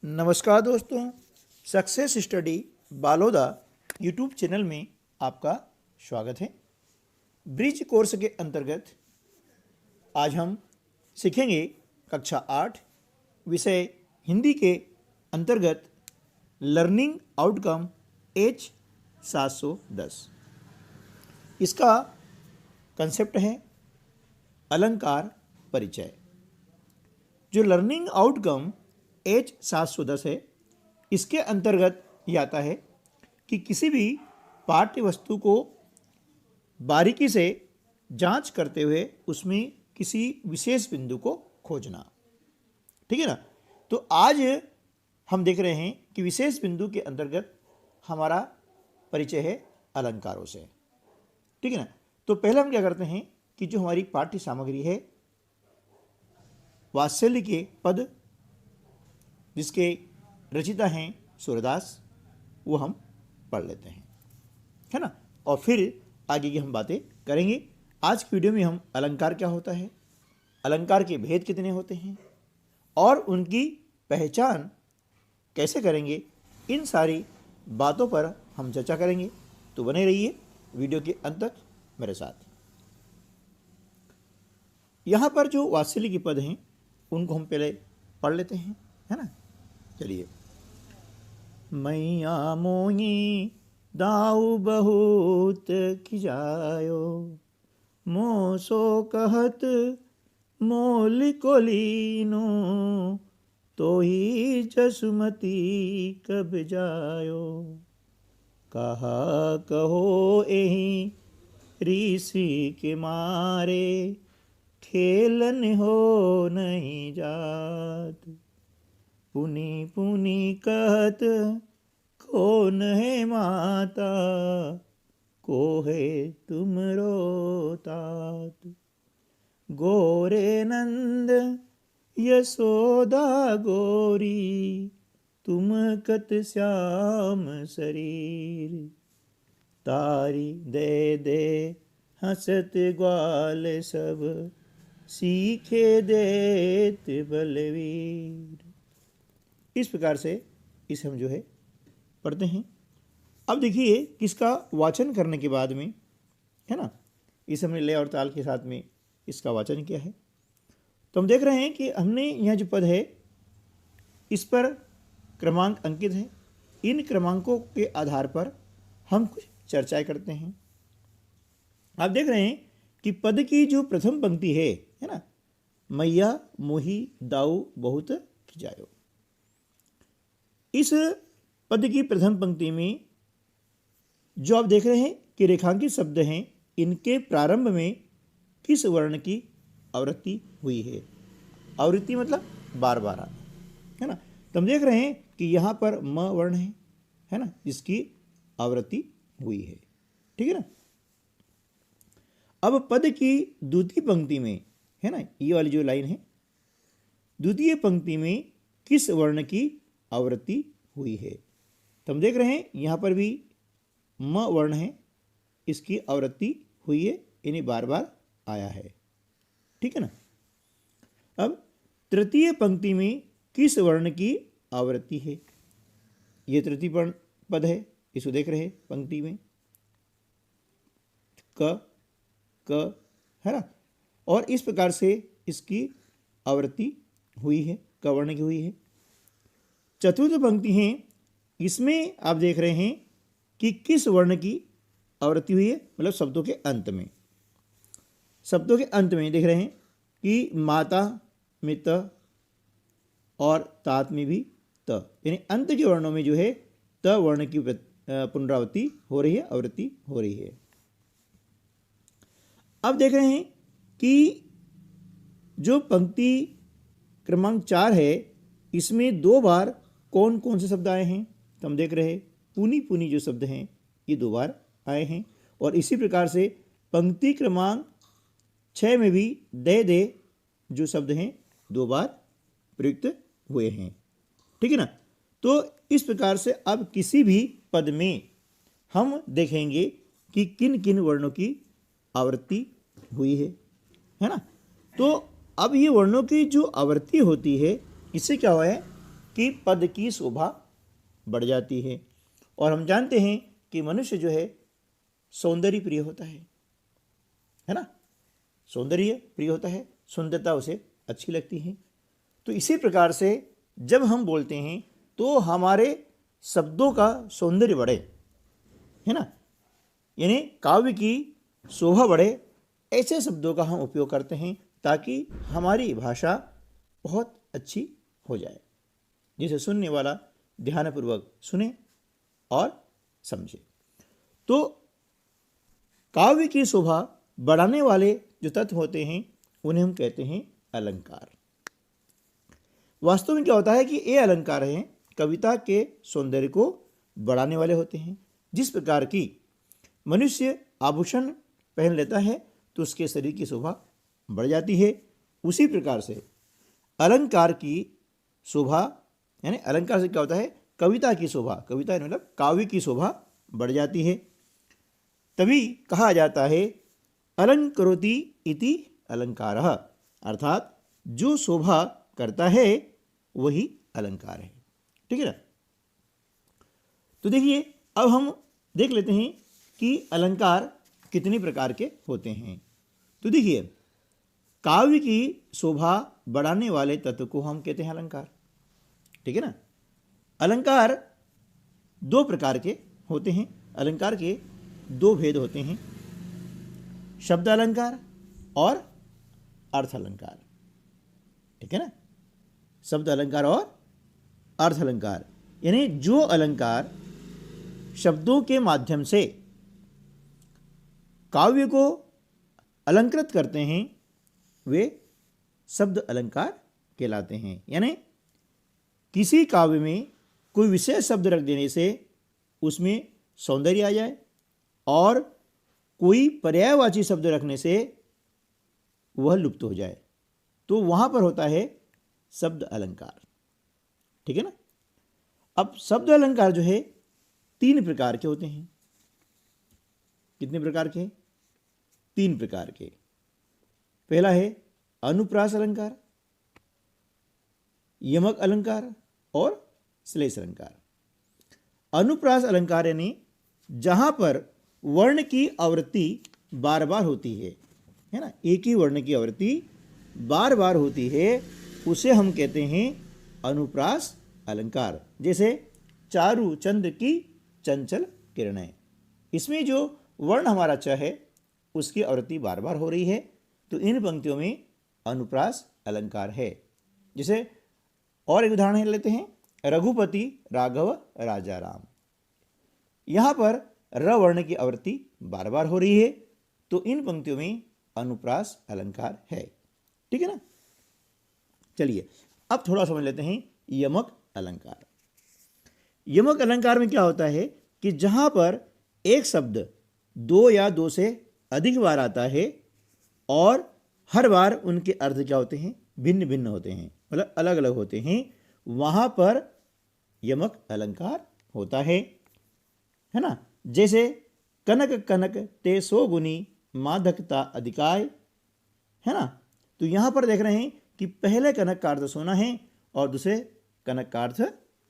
नमस्कार दोस्तों, success study Baloda YouTube channel में आपका स्वागत है। ब्रिज कोर्स के अंतर्गत आज हम सीखेंगे कक्षा 8 विषय हिंदी के अंतर्गत लर्निंग आउटकम H 710। इसका कंसेप्ट है अलंकार परिचय। जो लर्निंग आउटकम H 710 है, इसके अंतर्गत ये आता है कि किसी भी पाठ्य वस्तु को बारीकी से जांच करते हुए उसमें किसी विशेष बिंदु को खोजना। ठीक है ना। तो आज हम देख रहे हैं कि विशेष बिंदु के अंतर्गत हमारा परिचय है अलंकारों से। ठीक है ना। तो पहले हम क्या करते हैं कि जो हमारी पाठ्य सामग्री है, वात्सल्य के पद जिसके रचिता हैं सूरदास, वो हम पढ़ लेते हैं, है ना। और फिर आगे की हम बातें करेंगे। आज की वीडियो में हम अलंकार क्या होता है, अलंकार के भेद कितने होते हैं और उनकी पहचान कैसे करेंगे, इन सारी बातों पर हम चर्चा करेंगे। तो बने रहिए वीडियो के अंत तक मेरे साथ। यहाँ पर जो वात्सल्य के पद हैं उनको हम पहले पढ़ लेते हैं, है ना। चलिए। मैया मोही दाऊ बहुत खिजायो, मोसो कहत मोल को लीनो, तो ही जसुमती कब जायो, कहा कहो एही ऋषि के मारे, खेलन हो नहीं जात, पुनि पुनि कहत कौन है माता, को है तुमरो तात, गोरे नंद यशोदा गोरी, तुम कत श्याम शरीर, तारी दे दे हंसत ग्वाल सब, सीखे देत बलवीर। इस प्रकार से इसे हम जो है पढ़ते हैं। अब देखिए किसका वाचन करने के बाद में, है ना, इस हमने लय और ताल के साथ में इसका वाचन किया है। तो हम देख रहे हैं कि हमने यह जो पद है इस पर क्रमांक अंकित है। इन क्रमांकों के आधार पर हम कुछ चर्चाएं करते हैं। आप देख रहे हैं कि पद की जो प्रथम पंक्ति है ना, मैया मोही दाऊ बहुत खिजायो। इस पद की प्रथम पंक्ति में जो आप देख रहे हैं कि रेखांकित शब्द हैं, इनके प्रारंभ में किस वर्ण की आवृत्ति हुई है। आवृत्ति मतलब बार बार आना, है ना। तो हम देख रहे हैं कि यहाँ पर म वर्ण है ना, जिसकी आवृत्ति हुई है। ठीक है ना। अब पद की द्वितीय पंक्ति में, है ना, ये वाली जो लाइन है, द्वितीय पंक्ति में किस वर्ण की आवृत्ति हुई है। तो हम देख रहे हैं यहाँ पर भी म वर्ण है, इसकी आवृत्ति हुई है, यानी बार बार आया है। ठीक है ना। अब तृतीय पंक्ति में किस वर्ण की आवृत्ति है। ये तृतीय पद है, इसको देख रहे हैं पंक्ति में क है ना। और इस प्रकार से इसकी आवृत्ति हुई है, क वर्ण की हुई है। चतुर्थ पंक्ति है, इसमें आप देख रहे हैं कि किस वर्ण की आवृत्ति हुई है, मतलब शब्दों के अंत में। शब्दों के अंत में देख रहे हैं कि माता में त और तात में भी त, यानी अंत के वर्णों में जो है त वर्ण की पुनरावृत्ति हो रही है, आवृत्ति हो रही है। अब देख रहे हैं कि जो पंक्ति क्रमांक 4 है, इसमें 2 बार कौन कौन से शब्द आए हैं। तो हम देख रहे हैं पुनि पुनि जो शब्द हैं ये 2 बार आए हैं। और इसी प्रकार से पंक्ति क्रमांक 6 में भी दे दे जो शब्द हैं 2 बार प्रयुक्त हुए हैं। ठीक है ना। तो इस प्रकार से अब किसी भी पद में हम देखेंगे कि किन किन वर्णों की आवृत्ति हुई है ना। तो अब ये वर्णों की जो आवृत्ति होती है, इससे क्या हुआ है कि पद की शोभा बढ़ जाती है। और हम जानते हैं कि मनुष्य जो है सौंदर्य प्रिय होता है ना, सौंदर्य प्रिय होता है, सुंदरता उसे अच्छी लगती है। तो इसी प्रकार से जब हम बोलते हैं तो हमारे शब्दों का सौंदर्य बढ़े, है ना, यानी काव्य की शोभा बढ़े, ऐसे शब्दों का हम उपयोग करते हैं ताकि हमारी भाषा बहुत अच्छी हो जाए, जिसे सुनने वाला ध्यानपूर्वक सुने और समझे। तो काव्य की शोभा बढ़ाने वाले जो तत्व होते हैं उन्हें हम कहते हैं अलंकार। वास्तव में क्या होता है कि ये अलंकार हैं कविता के सौंदर्य को बढ़ाने वाले होते हैं। जिस प्रकार की मनुष्य आभूषण पहन लेता है तो उसके शरीर की शोभा बढ़ जाती है, उसी प्रकार से अलंकार की शोभा, यानी अलंकार से क्या होता है, कविता की शोभा, कविता मतलब काव्य की शोभा बढ़ जाती है। तभी कहा जाता है अलंकरोति इति अलंकारः, अर्थात जो शोभा करता है वही अलंकार है। ठीक है ना। तो देखिए अब हम देख लेते हैं कि अलंकार कितने प्रकार के होते हैं। तो देखिए काव्य की शोभा बढ़ाने वाले तत्व को हम कहते हैं अलंकार। ठीक है ना। अलंकार दो प्रकार के होते हैं, अलंकार के दो भेद होते हैं, शब्द अलंकार और अर्थ अलंकार। ठीक है ना, शब्द अलंकार और अर्थ अलंकार, यानी जो अलंकार शब्दों के माध्यम से काव्य को अलंकृत करते हैं वे शब्द अलंकार कहलाते हैं। यानी किसी काव्य में कोई विशेष शब्द रख देने से उसमें सौंदर्य आ जाए और कोई पर्यायवाची शब्द रखने से वह लुप्त हो जाए, तो वहाँ पर होता है शब्द अलंकार। ठीक है ना। अब शब्द अलंकार जो है तीन प्रकार के होते हैं। कितने प्रकार के? तीन प्रकार के। पहला है अनुप्रास अलंकार, यमक अलंकार और श्लेष अलंकार। अनुप्रास अलंकार यानी जहां पर वर्ण की आवृत्ति बार बार होती है ना, एक ही वर्ण की आवृत्ति बार बार होती है, उसे हम कहते हैं अनुप्रास अलंकार। जैसे चारु चंद्र की चंचल किरणें, इसमें जो वर्ण हमारा च है उसकी आवृत्ति बार बार हो रही है, तो इन पंक्तियों में अनुप्रास अलंकार है। जैसे और एक उदाहरण लेते हैं, रघुपति राघव राजा राम, यहाँ पर र वर्ण की आवृत्ति बार बार हो रही है, तो इन पंक्तियों में अनुप्रास अलंकार है। ठीक है ना। चलिए अब थोड़ा समझ लेते हैं यमक अलंकार। यमक अलंकार में क्या होता है कि जहां पर एक शब्द दो या दो से अधिक बार आता है और हर बार उनके अर्थ क्या होते हैं, भिन्न भिन्न होते हैं, मतलब अलग अलग होते हैं, वहां पर यमक अलंकार होता है ना। जैसे कनक कनक ते सो गुनी माधकता अधिकाय, है ना। तो यहां पर देख रहे हैं कि पहले कनक का अर्थ सोना है और दूसरे कनक का अर्थ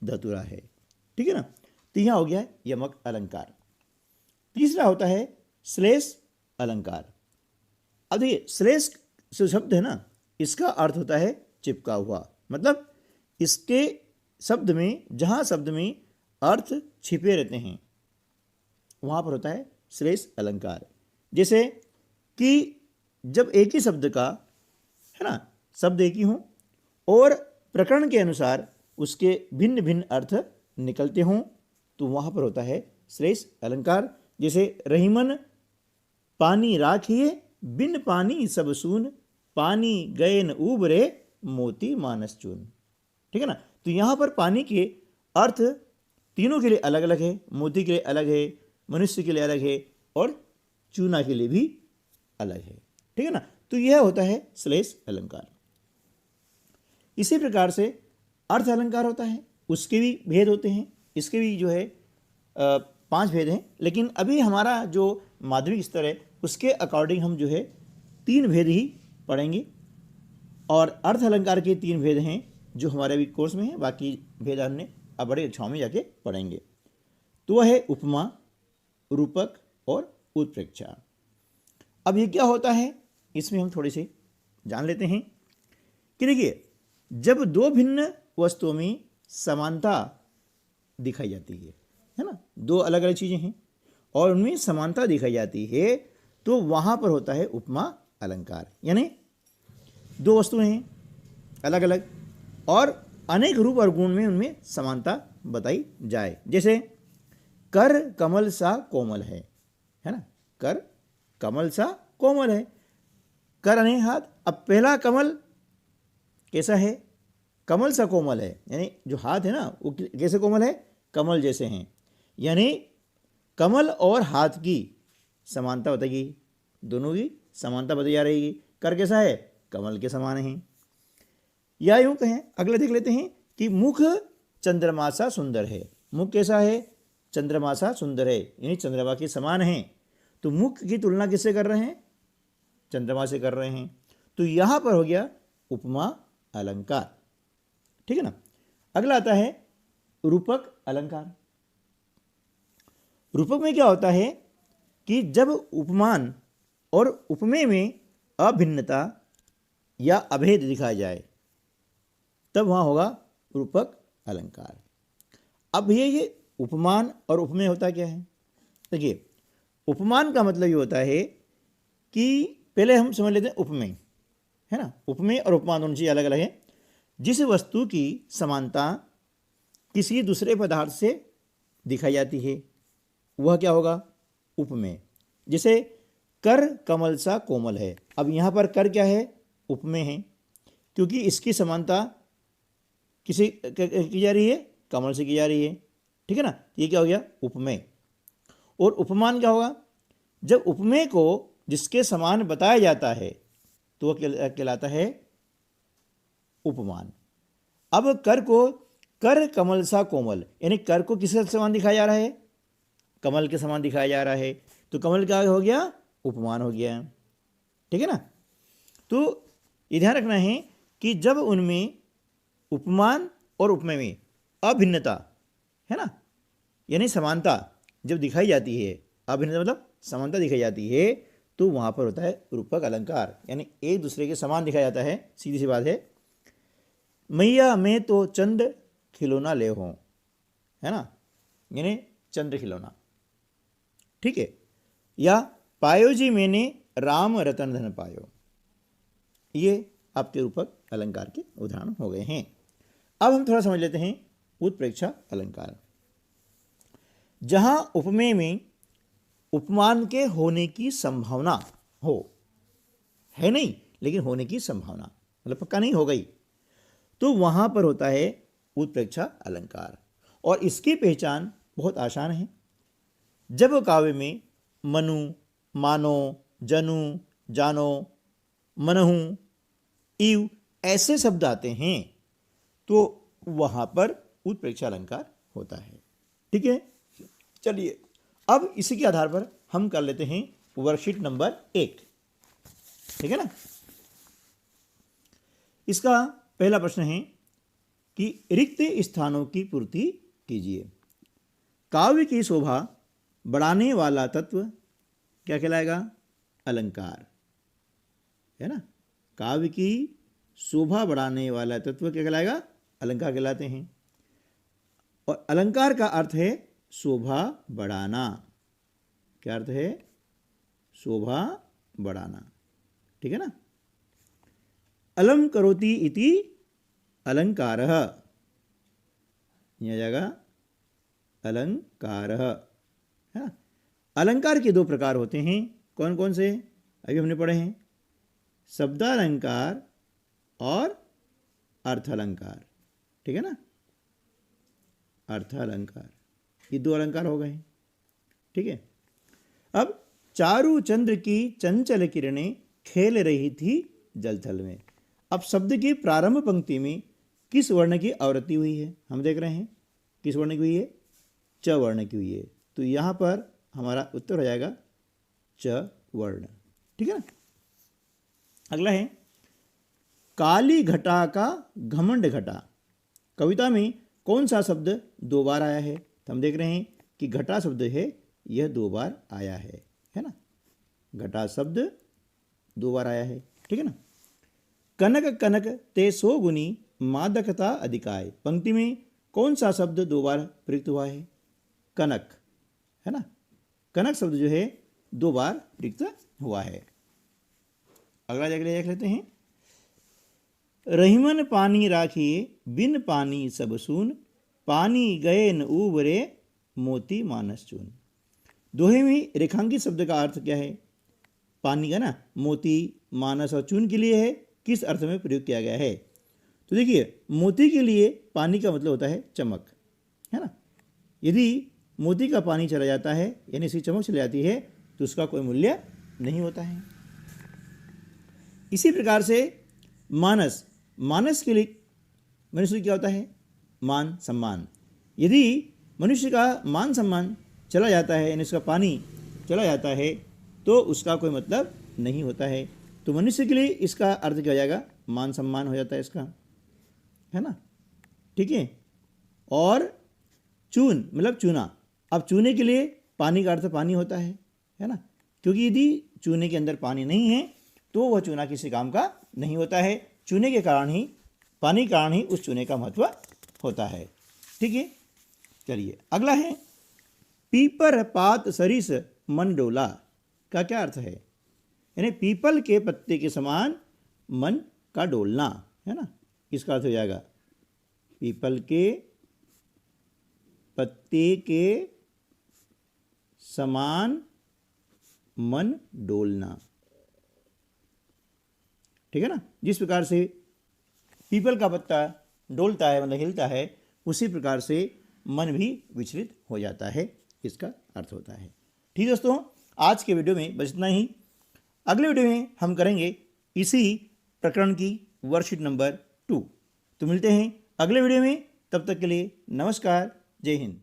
धतुरा है। ठीक है ना। तो यहां हो गया है यमक अलंकार। तीसरा होता है श्लेष अलंकार। अब देखिए श्लेष जो शब्द है ना, इसका अर्थ होता है चिपका हुआ, मतलब इसके शब्द में, जहां शब्द में अर्थ छिपे रहते हैं वहां पर होता है श्लेष अलंकार। जैसे कि जब एक ही शब्द का, है ना, शब्द एक ही हों और प्रकरण के अनुसार उसके भिन्न भिन्न अर्थ निकलते हों, तो वहां पर होता है श्लेष अलंकार। जैसे रहीमन पानी राखिए बिन पानी सब सून, पानी गयन उबरे मोती मानस चून। ठीक है ना। तो यहां पर पानी के अर्थ तीनों के लिए अलग अलग है, मोती के लिए अलग है, मनुष्य के लिए अलग है और चूना के लिए भी अलग है। ठीक है ना। तो यह होता है श्लेष अलंकार। इसी प्रकार से अर्थ अलंकार होता है, उसके भी भेद होते हैं, इसके भी जो है 5 भेद हैं, लेकिन अभी हमारा जो माध्यमिक स्तर है उसके अकॉर्डिंग हम जो है 3 भेद ही पढ़ेंगे। और अर्थ अलंकार के 3 भेद हैं, जो हमारे अभी कोर्स में है, बाकी भेद हमने अब बड़े कक्षाओं में जाके पढ़ेंगे। तो वह है उपमा, रूपक और उत्प्रेक्षा। अब ये क्या होता है, इसमें हम थोड़े से जान लेते हैं कि देखिए, जब दो भिन्न वस्तुओं में समानता दिखाई जाती है ना, दो अलग अलग चीज़ें हैं और उनमें समानता दिखाई जाती है, तो वहाँ पर होता है उपमा अलंकार। यानी दो वस्तुएं हैं अलग अलग और अनेक रूप और गुण में उनमें समानता बताई जाए। जैसे कर कमल सा कोमल है ना, कर कमल सा कोमल है, कर अने हाथ। अब पहला कमल कैसा है, कमल सा कोमल है, यानी जो हाथ है ना वो कैसे कोमल है, कमल जैसे हैं, यानी कमल और हाथ की समानता बताएगी, दोनों की समानता बताई जा रही है। कर कैसा है, कमल के समान है। या यूं कहें, अगला देख लेते हैं कि मुख चंद्रमा सा सुंदर है। मुख कैसा है, चंद्रमा सा सुंदर है, यानी चंद्रमा के समान है। तो मुख की तुलना किससे कर रहे हैं, चंद्रमा से कर रहे हैं। तो यहां पर हो गया उपमा अलंकार, ठीक है ना। अगला आता है रूपक अलंकार। रूपक में क्या होता है कि जब उपमान और उपमेय में अभिन्नता या अभेद दिखाया जाए तब वहाँ होगा रूपक अलंकार। अब ये उपमान और उपमेय होता क्या है, देखिए उपमान का मतलब ये होता है कि पहले हम समझ लेते हैं उपमेय, है ना। उपमेय और उपमान दोनों चीज़ अलग अलग है। जिस वस्तु की समानता किसी दूसरे पदार्थ से दिखाई जाती है वह क्या होगा, उपमेय। जैसे कर कमल सा कोमल है, अब यहाँ पर कर क्या है, उपमेय है, क्योंकि इसकी समानता किसी की जा रही है, कमल से की जा रही है, ठीक है ना। ये क्या हो गया, उपमेय। और उपमान क्या होगा, जब उपमेय को जिसके समान बताया जाता है तो वह कहलाता है उपमान। अब कर को कर कमल सा कोमल, यानी कर को किसके समान दिखाया जा रहा है, कमल के समान दिखाया जा रहा है, तो कमल क्या हो गया, उपमान हो गया, ठीक है ना। तो ये ध्यान रखना है कि जब उनमें उपमान और उपमेय में अभिन्नता है ना, यानी समानता जब दिखाई जाती है, अभिन्नता मतलब समानता दिखाई जाती है, तो वहाँ पर होता है रूपक अलंकार, यानी एक दूसरे के समान दिखाया जाता है। सीधी सी बात है, मैया मैं तो चंद खिलौना ले हों, है ना, यानी चंद्र खिलौना, ठीक है। या पायो जी मैंने राम रतन धन पायो, ये आपके रूपक अलंकार के उदाहरण हो गए हैं। अब हम थोड़ा समझ लेते हैं उत्प्रेक्षा अलंकार। जहां उपमेय में उपमान के होने की संभावना हो, है नहीं लेकिन होने की संभावना, मतलब पक्का नहीं हो गई, तो वहां पर होता है उत्प्रेक्षा अलंकार। और इसकी पहचान बहुत आसान है। जब काव्य में मनु, मानो, जनु, जानो, मनहु, इव ऐसे शब्द आते हैं तो वहां पर उत्प्रेक्षा अलंकार होता है, ठीक है। चलिए अब इसी के आधार पर हम कर लेते हैं वर्कशीट नंबर 1, ठीक है ना। इसका पहला प्रश्न है कि रिक्त स्थानों की पूर्ति कीजिए। काव्य की शोभा बढ़ाने वाला तत्व क्या कहलाएगा, अलंकार, है ना। काव्य की शोभा बढ़ाने वाला तत्व क्या कहलाएगा, अलंकार कहलाते हैं। और अलंकार का अर्थ है शोभा बढ़ाना। क्या अर्थ है, शोभा बढ़ाना, ठीक है ना। अलम करोति इति अलंकारः, यह जाएगा अलंकारः, है ना। अलंकार के दो प्रकार होते हैं, कौन कौन से, अभी हमने पढ़े हैं, शब्दालंकार और अर्थालंकार, ठीक है ना। अर्थालंकार, ये दो अलंकार हो गए, ठीक है। अब चारु चंद्र की चंचल किरणें खेल रही थी जलथल में। अब शब्द की प्रारंभ पंक्ति में किस वर्ण की आवृत्ति हुई है, हम देख रहे हैं किस वर्ण की हुई है, च वर्ण की हुई है। तो यहां पर हमारा उत्तर हो जाएगा च वर्ण, ठीक है ना। अगला है काली घटा का घमंड घटा, कविता में कौन सा शब्द 2 बार आया है? तो हम देख रहे हैं कि घटा शब्द है, यह 2 बार आया है ना। घटा शब्द 2 बार आया है, ठीक है ना। कनक कनक ते 100 गुनी मादकता अधिकाय, पंक्ति में कौन सा शब्द 2 बार प्रयुक्त हुआ है? कनक, है ना। कनक शब्द जो है 2 बार प्रयुक्त हुआ है। अगला देख लेते हैं। रहीमन पानी राखिए बिन पानी सब सून, पानी गए न उबरे मोती मानस चून। दोहे में रेखांकित शब्द का अर्थ क्या है? पानी का ना, मोती, मानस और चून के लिए है, किस अर्थ में प्रयोग किया गया है? तो देखिए, मोती के लिए पानी का मतलब होता है चमक, है ना। यदि मोती का पानी चला जाता है यानी इसकी चमक चली जाती है तो उसका कोई मूल्य नहीं होता है। इसी प्रकार से मानस, मानस के लिए मनुष्य क्या होता है? मान सम्मान। यदि मनुष्य का मान सम्मान चला जाता है यानी उसका पानी चला जाता है तो उसका कोई मतलब नहीं होता है। तो मनुष्य के लिए इसका अर्थ क्या हो जाएगा? मान सम्मान हो जाता है इसका, है ना, ठीक है। और चून मतलब चूना। अब चूने के लिए पानी का अर्थ पानी होता है ना, क्योंकि यदि चूने के अंदर पानी नहीं है तो वह चूना किसी काम का नहीं होता है। चूने के कारण ही, पानी के कारण ही उस चूने का महत्व होता है, ठीक है। चलिए अगला है, पीपर पात सरिस मन डोला का क्या अर्थ है? यानी पीपल के पत्ते के समान मन का डोलना, है ना। इसका अर्थ हो जाएगा पीपल के पत्ते के समान मन डोलना, ठीक है ना। जिस प्रकार से पीपल का पत्ता डोलता है मतलब हिलता है, उसी प्रकार से मन भी विचलित हो जाता है, इसका अर्थ होता है। ठीक दोस्तों, आज के वीडियो में बस इतना ही। अगले वीडियो में हम करेंगे इसी प्रकरण की वर्कशीट नंबर 2। तो मिलते हैं अगले वीडियो में, तब तक के लिए नमस्कार, जय हिंद।